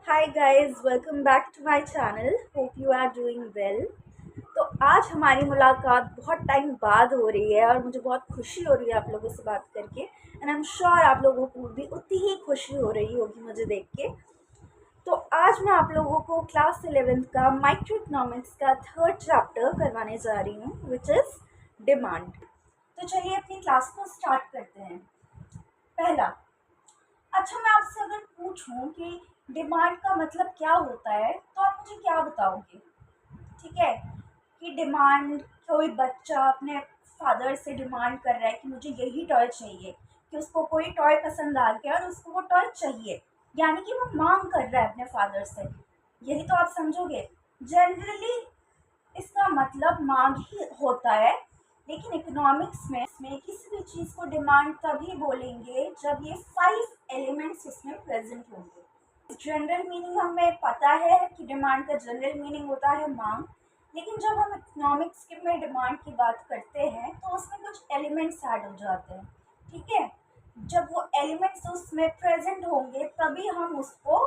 Hi guys, welcome back to my channel. Hope you are doing well. तो आज हमारी मुलाकात बहुत टाइम बाद हो रही है और मुझे बहुत खुशी हो रही है आप लोगों से बात करके। एंड आई एम श्योर आप लोगों को भी उतनी ही खुशी हो रही होगी मुझे देख के। तो आज मैं आप लोगों को क्लास 11th का माइक्रो इकोनॉमिक्स का थर्ड चैप्टर करवाने जा रही हूँ, विच इज़ डिमांड। तो चलिए अपनी क्लास को स्टार्ट करते हैं। पहला, अच्छा मैं आपसे अगर पूछूं कि डिमांड का मतलब क्या होता है तो आप मुझे क्या बताओगे? ठीक है, कि डिमांड, कोई बच्चा अपने फादर से डिमांड कर रहा है कि मुझे यही टॉय चाहिए, कि उसको कोई टॉय पसंद आ गया और उसको वो टॉय चाहिए, यानी कि वो मांग कर रहा है अपने फादर से। यही तो आप समझोगे। जनरली इसका मतलब मांग ही होता है, लेकिन इकोनॉमिक्स में किसी भी चीज़ को डिमांड तभी बोलेंगे जब ये 5 एलिमेंट्स इसमें प्रेजेंट होंगे। जनरल मीनिंग हमें पता है कि डिमांड का जनरल मीनिंग होता है मांग, लेकिन जब हम इकोनॉमिक्स में डिमांड की बात करते हैं तो उसमें कुछ एलिमेंट्स ऐड हो जाते हैं। ठीक है, जब वो एलिमेंट्स उसमें प्रेजेंट होंगे तभी हम उसको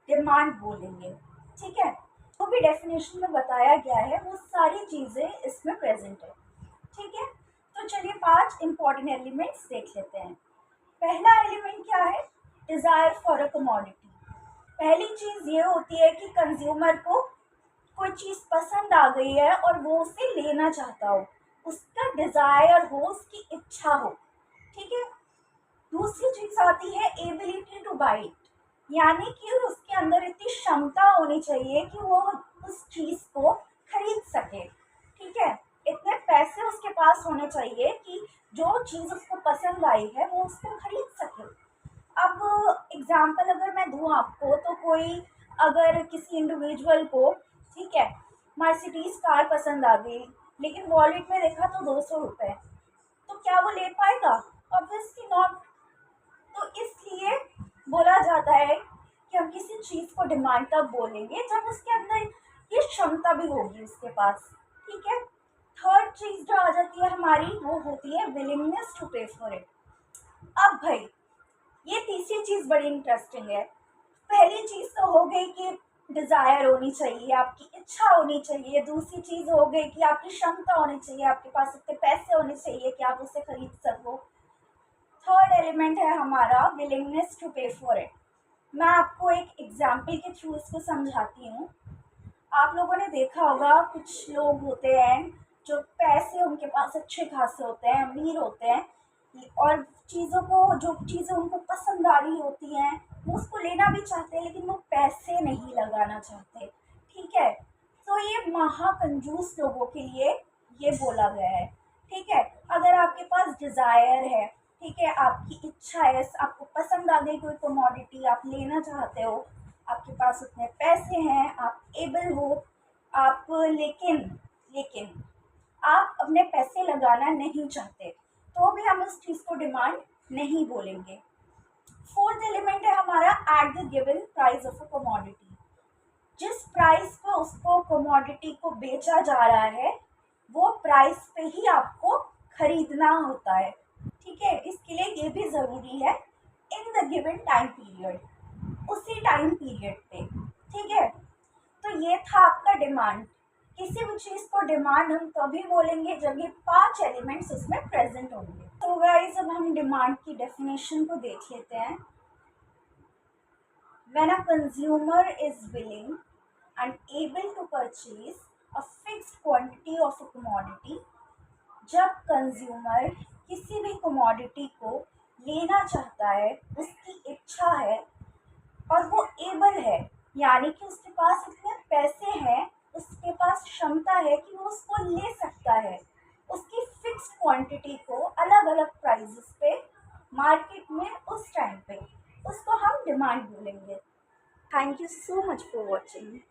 डिमांड बोलेंगे। ठीक है, जो भी डेफिनेशन में बताया गया है वो सारी चीज़ें इसमें प्रेजेंट है। ठीक है, तो चलिए 5 इंपॉर्टेंट एलिमेंट्स देख लेते हैं। पहला एलिमेंट क्या है? Desire for a commodity. पहली चीज़ ये होती है कि कंज्यूमर को कोई चीज़ पसंद आ गई है और वो उसे लेना चाहता हो, उसका डिज़ायर हो, उसकी इच्छा हो। ठीक है, दूसरी चीज आती है एबिलिटी टू बाई इट, यानी कि उसके अंदर इतनी क्षमता होनी चाहिए कि वो उस चीज को खरीद सके। ठीक है, इतने पैसे उसके पास होने चाहिए कि जो चीज उसको पसंद आई है वो उसको खरीद सके। अब एग्जाम्पल अगर मैं दूं आपको, तो कोई अगर किसी इंडिविजुअल को, ठीक है, मर्सिडीज कार पसंद आ गई, लेकिन वॉलेट में देखा तो 200 रुपये, तो क्या वो ले पाएगा? Obviously not. तो इसलिए बोला जाता है कि हम किसी चीज को डिमांड तब बोलेंगे जब उसके अंदर ये क्षमता भी होगी उसके पास। ठीक है, थर्ड चीज जो आ जाती है हमारी, वो होती है विलिंगनेस टू पे फॉर इट। अब भाई, ये तीसरी चीज बड़ी इंटरेस्टिंग है। पहली चीज तो हो गई कि डिजायर होनी चाहिए, आपकी इच्छा होनी चाहिए। दूसरी चीज हो गई कि आपकी क्षमता होनी चाहिए, आपके पास इतने पैसे होने चाहिए कि आप उसे खरीद सको। थर्ड एलिमेंट है हमारा विलिंगनेस टू पे फॉर इट। मैं आपको एक एग्जाम्पल के थ्रू इसको समझाती हूँ। आप लोगों ने देखा होगा, कुछ लोग होते हैं जो पैसे उनके पास अच्छे खासे होते हैं, अमीर होते हैं, और चीज़ों को, जो चीज़ें उनको पसंद आ रही होती हैं वो उसको लेना भी चाहते हैं, लेकिन वो पैसे नहीं लगाना चाहते। ठीक है, तो ये महाकंजूस लोगों के लिए ये बोला गया है। ठीक है, अगर आपके पास डिज़ायर है, ठीक है, आपकी इच्छा है, आपको पसंद आ गई कोई कमोडिटी, आप लेना चाहते हो, आपके पास उतने पैसे हैं, आप एबल हो, आप लेकिन लेकिन आप अपने पैसे लगाना नहीं चाहते, तो भी हम उस चीज़ को डिमांड नहीं बोलेंगे। फोर्थ एलिमेंट है हमारा at the given price of a commodity. जिस प्राइस पे उसको कमोडिटी को बेचा जा रहा है, वो प्राइस पे ही आपको खरीदना होता है। ठीक है, इसके लिए ये भी ज़रूरी है in the given time period, उसी टाइम पीरियड पे। ठीक है, तो ये था आपका डिमांड। किसी भी चीज़ को डिमांड हम तभी बोलेंगे जब ये 5 एलिमेंट्स उसमें प्रेजेंट होंगे। तो गाइस, अब हम डिमांड की डेफिनेशन को देख लेते हैं। When a consumer is willing and able to purchase a fixed quantity of a commodity, जब कंज्यूमर किसी भी कमोडिटी को लेना चाहता है, उसकी इच्छा है और वो एबल है, यानी कि उसके पास इतने पैसे हैं, उसके पास क्षमता है कि वो उसको ले सकता है, उसकी फिक्स्ड क्वांटिटी को अलग अलग प्राइसेस पे मार्केट में उस टाइम पे, उसको हम डिमांड बोलेंगे। Thank you so much for watching.